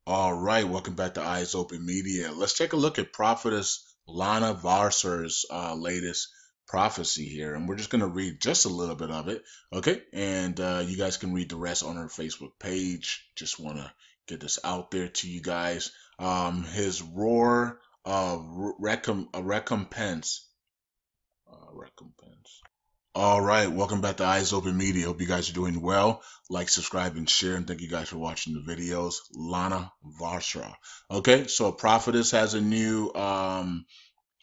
All right, welcome back to Eyes Open Media. Let's take a look at Prophetess Lana Vawser's latest prophecy here, and we're just going to read just a little bit of it, okay? And you guys can read the rest on her Facebook page. Just want to get this out there to you guys. His roar of recompense. Recompense. All right, welcome back to Eyes Open Media. Hope you guys are doing well. Like, subscribe, and share. And thank you guys for watching the videos. Lana Varsha. Okay, so Prophetess has a new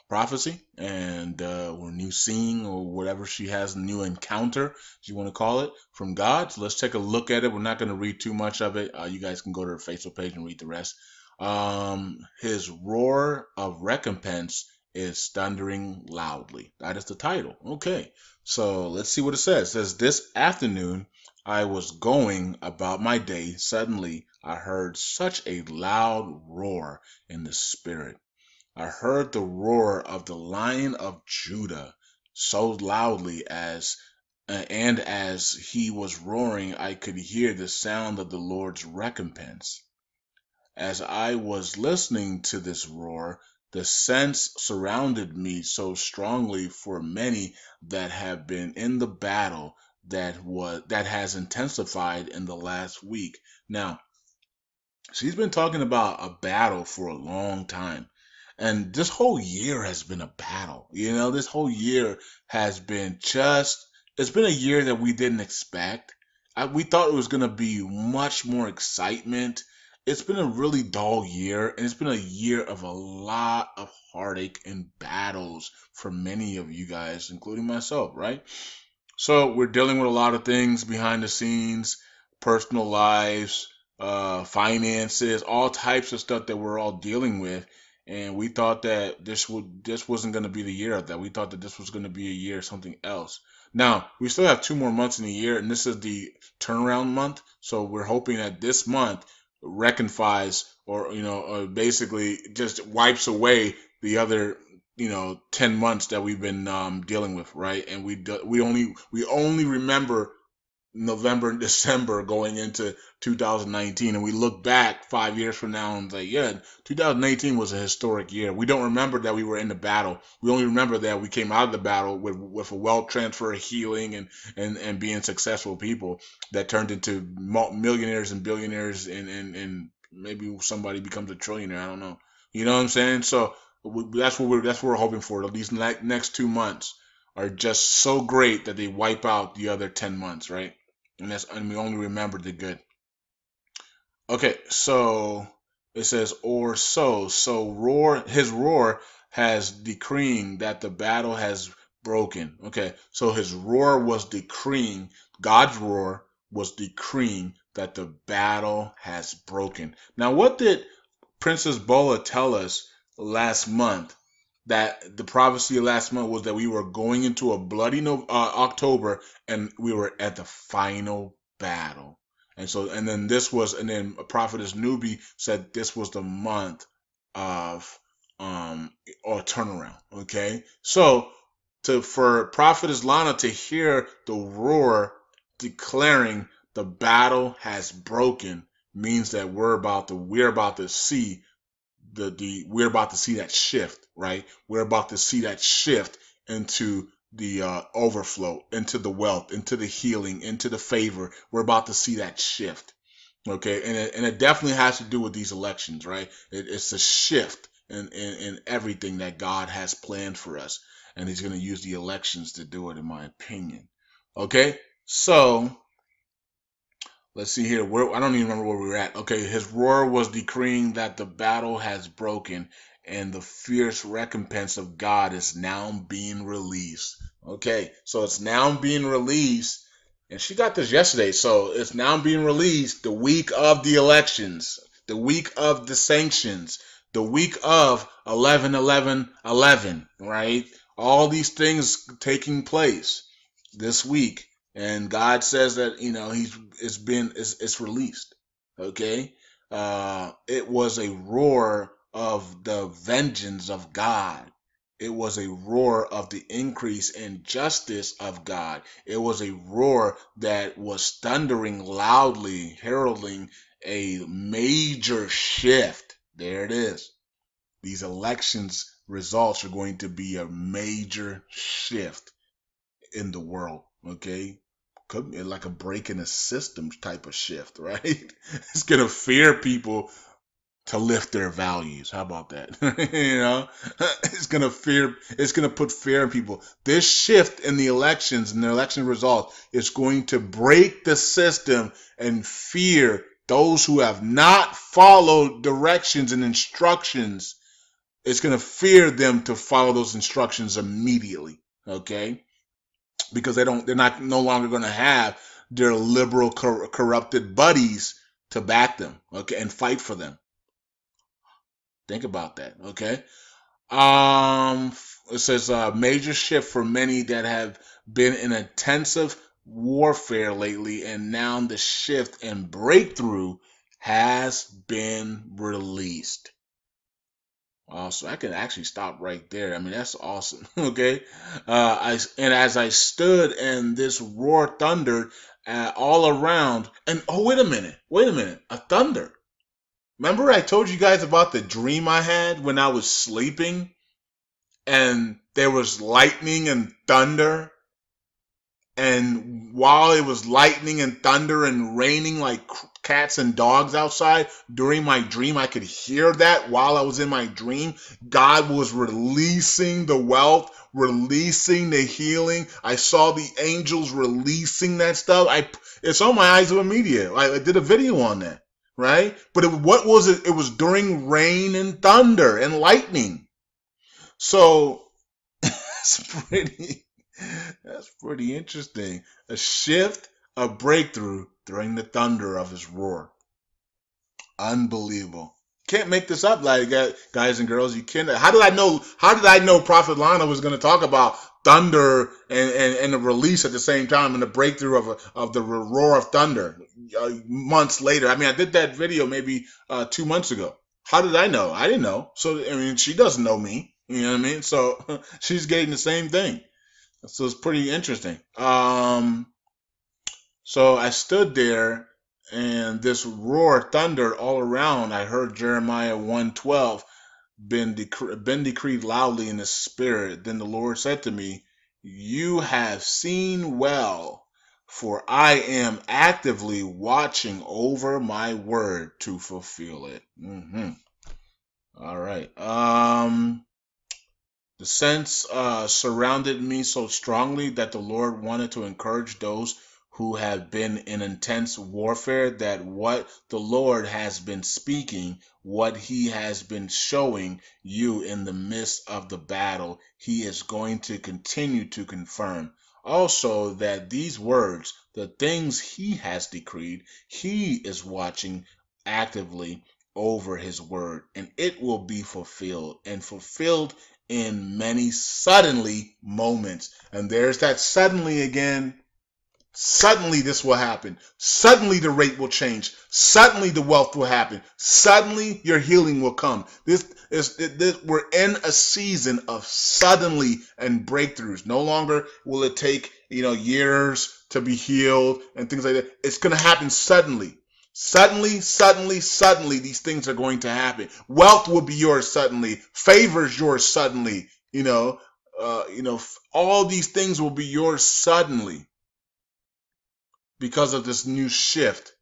prophecy and or new seeing or whatever she has, a new encounter, if you want to call it, from God. So let's take a look at it. We're not going to read too much of it. You guys can go to her Facebook page and read the rest. His roar of recompense is thundering loudly. That is the title. Okay, so let's see what it says. It says, this afternoon I was going about my day. Suddenly I heard such a loud roar in the spirit. I heard the roar of the Lion of Judah so loudly and as he was roaring, I could hear the sound of the Lord's recompense. As I was listening to this roar, the sense surrounded me so strongly for many that have been in the battle that has intensified in the last week. Now, she's been talking about a battle for a long time. And this whole year has been a battle. This whole year has been it's been a year that we didn't expect. We thought it was going to be much more excitement. It's been a really dull year, and it's been a year of a lot of heartache and battles for many of you guys, including myself, right? So we're dealing with a lot of things behind the scenes, personal lives, finances, all types of stuff that we're all dealing with. And we thought that this wasn't going to be the year of that. We thought that this was going to be a year of something else. Now we still have 2 more months in the year, and this is the turnaround month. So we're hoping that this month rectifies or basically just wipes away the other 10 months that we've been dealing with, right? And we only remember November and December going into 2019, and we look back 5 years from now and say, yeah, 2018 was a historic year. We don't remember that we were in the battle. We only remember that we came out of the battle with a wealth transfer, healing, and being successful people that turned into millionaires and billionaires, and maybe somebody becomes a trillionaire. I don't know. You know what I'm saying? So that's what we're hoping for. These next 2 months are just so great that they wipe out the other 10 months, right? And we only remember the good. Okay, so it says or so roar his roar has decreeing that the battle has broken. Okay, so his roar was decreeing, God's roar was decreeing that the battle has broken. Now, what did Princess Bola tell us last month? That the prophecy last month was that we were going into a bloody October, and we were at the final battle. And then Prophetess Newbie said this was the month of or turnaround. Okay, so for Prophetess Lana to hear the roar declaring the battle has broken means that we're about to see we're about to see that shift, right? We're about to see that shift into the overflow, into the wealth, into the healing, into the favor. We're about to see that shift, okay? And it definitely has to do with these elections, right? It's a shift in everything that God has planned for us, and He's going to use the elections to do it, in my opinion. Okay, so let's see here. I don't even remember where we were at. Okay, his roar was decreeing that the battle has broken and the fierce recompense of God is now being released. Okay, so it's now being released. And she got this yesterday. So it's now being released the week of the elections, the week of the sanctions, the week of 11/11/11, right? All these things taking place this week, and God says that it's released. Okay, it was a roar of the vengeance of God, It was a roar of the increase in justice of God. It was a roar that was thundering loudly, heralding a major shift. There it is. These elections results are going to be a major shift in the world. Okay. Could be like a break in the system type of shift, right? It's going to fear people to lift their values. How about that? It's gonna put fear in people. This shift in the elections and the election results is going to break the system and fear those who have not followed directions and instructions. It's gonna fear them to follow those instructions immediately. Okay? Because they're not no longer gonna have their liberal corrupted buddies to back them, okay, and fight for them. Think about that, okay? It says a major shift for many that have been in intensive warfare lately, and now the shift and breakthrough has been released. So I can actually stop right there. I mean, that's awesome. Okay. As I stood and this roar thundered all around, and oh, wait a minute, a thunder. Remember I told you guys about the dream I had when I was sleeping and there was lightning and thunder? And while it was lightning and thunder and raining like cats and dogs outside during my dream, I could hear that while I was in my dream. God was releasing the wealth, releasing the healing. I saw the angels releasing that stuff. It's on my Eyes Open Media. I did a video on that, right? But what was it? It was during rain and thunder and lightning. So it's pretty. That's pretty interesting. A shift, a breakthrough during the thunder of his roar. Unbelievable. Can't make this up, like guys and girls. You can't. How did I know? How did I know Prophet Lana was going to talk about thunder and the release at the same time and the breakthrough of the roar of thunder months later? I mean, I did that video maybe 2 months ago. How did I know? I didn't know. So I mean, she doesn't know me. You know what I mean? So she's getting the same thing. So it's pretty interesting. So I stood there, and this roar thundered all around. I heard Jeremiah 1:12 been decreed loudly in the spirit. Then the Lord said to me, "You have seen well, for I am actively watching over my word to fulfill it." All right. The sense surrounded me so strongly that the Lord wanted to encourage those who have been in intense warfare that what the Lord has been speaking, what he has been showing you in the midst of the battle, he is going to continue to confirm. Also, that these words, the things he has decreed, he is watching actively over his word, and it will be fulfilled, and fulfilled in many suddenly moments. And there's that suddenly again. Suddenly this will happen. Suddenly the rate will change. Suddenly the wealth will happen. Suddenly your healing will come. We're in a season of suddenly and breakthroughs. No longer will it take years to be healed and things like that. It's going to happen suddenly. Suddenly, these things are going to happen. Wealth will be yours suddenly. Favors yours suddenly. All these things will be yours suddenly because of this new shift,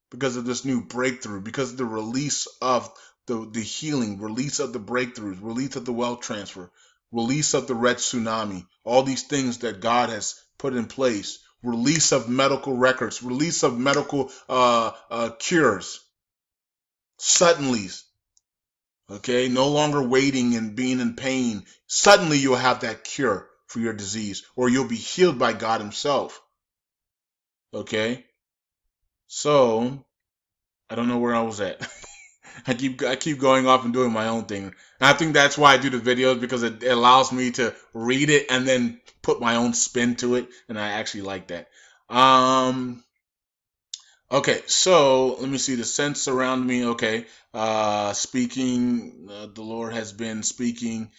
because of this new breakthrough, because of the release of the healing, release of the breakthroughs, release of the wealth transfer, release of the red tsunami. All these things that God has put in place. Release of medical records, release of medical cures, suddenlies. Okay, no longer waiting and being in pain. Suddenly you'll have that cure for your disease, or you'll be healed by God himself. Okay, so I don't know where I was at. I keep going off and doing my own thing. And I think that's why I do the videos, because it allows me to read it and then put my own spin to it, and I actually like that. Okay, so let me see the sense around me. Okay, speaking. The Lord has been speaking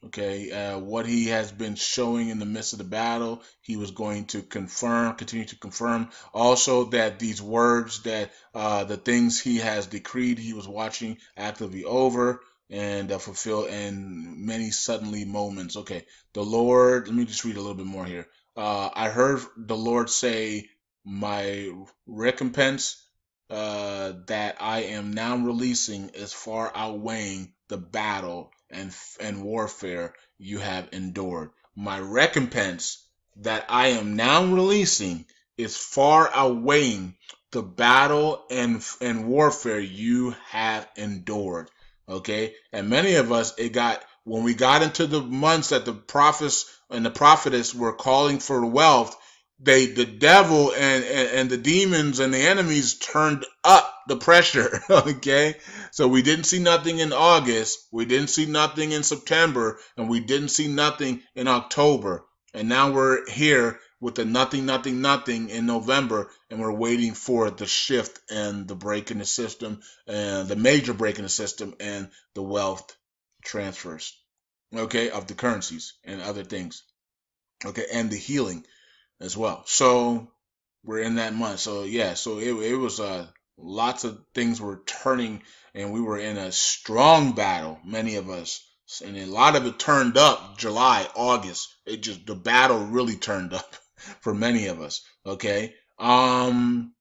Okay, what he has been showing in the midst of the battle, he was going to continue to confirm. Also, that these words, that the things he has decreed, he was watching actively over and fulfill in many suddenly moments. Okay, the Lord, let me just read a little bit more here. I heard the Lord say, my recompense that I am now releasing is far outweighing the battle and warfare you have endured. My recompense that I am now releasing is far outweighing the battle and warfare you have endured. Okay, and many of us, it got when we got into the months that the prophets and the prophetess were calling for wealth, the devil and the demons and the enemies turned up the pressure. Okay, so we didn't see nothing in August, we didn't see nothing in September, and we didn't see nothing in October, and now we're here with the nothing in November, and we're waiting for the shift and the break in the system, and the major break in the system, and the wealth transfers, okay, of the currencies and other things, okay, and the healing as well. So we're in that month. So yeah, so it was lots of things were turning, and we were in a strong battle. Many of us, and a lot of it turned up July, August. It just the battle really turned up for many of us. Okay, and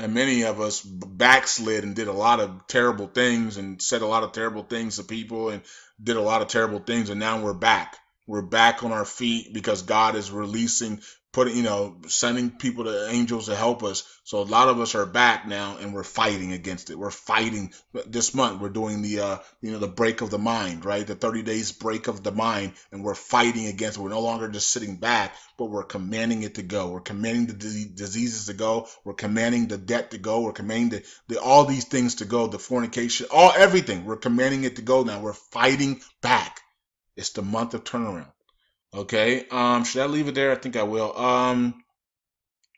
many of us backslid and did a lot of terrible things and said a lot of terrible things to people and did a lot of terrible things, and now we're back. We're back on our feet because God is releasing, putting, sending people to angels to help us. So a lot of us are back now, and we're fighting against it. We're fighting this month. We're doing the break of the mind, right? The 30 days break of the mind, and we're fighting against it. We're no longer just sitting back, but we're commanding it to go. We're commanding the diseases to go. We're commanding the debt to go. We're commanding all these things to go. The fornication, everything. We're commanding it to go now. We're fighting back. It's the month of turnaround. Okay. Should I leave it there? I think I will.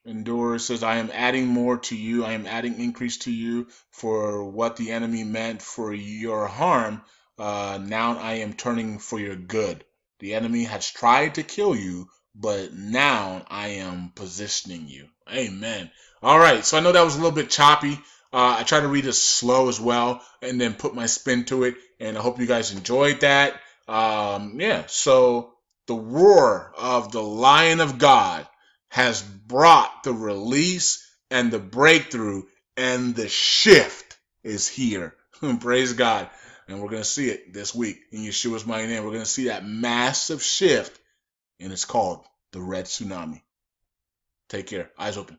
Endure says, I am adding more to you. I am adding increase to you for what the enemy meant for your harm. Now I am turning for your good. The enemy has tried to kill you, but now I am positioning you. Amen. All right. So I know that was a little bit choppy. I try to read it slow as well and then put my spin to it. And I hope you guys enjoyed that. Yeah. So the roar of the Lion of God has brought the release and the breakthrough, and the shift is here. Praise God. And we're going to see it this week in Yeshua's mighty name. We're going to see that massive shift, and it's called the Red Tsunami. Take care. Eyes open.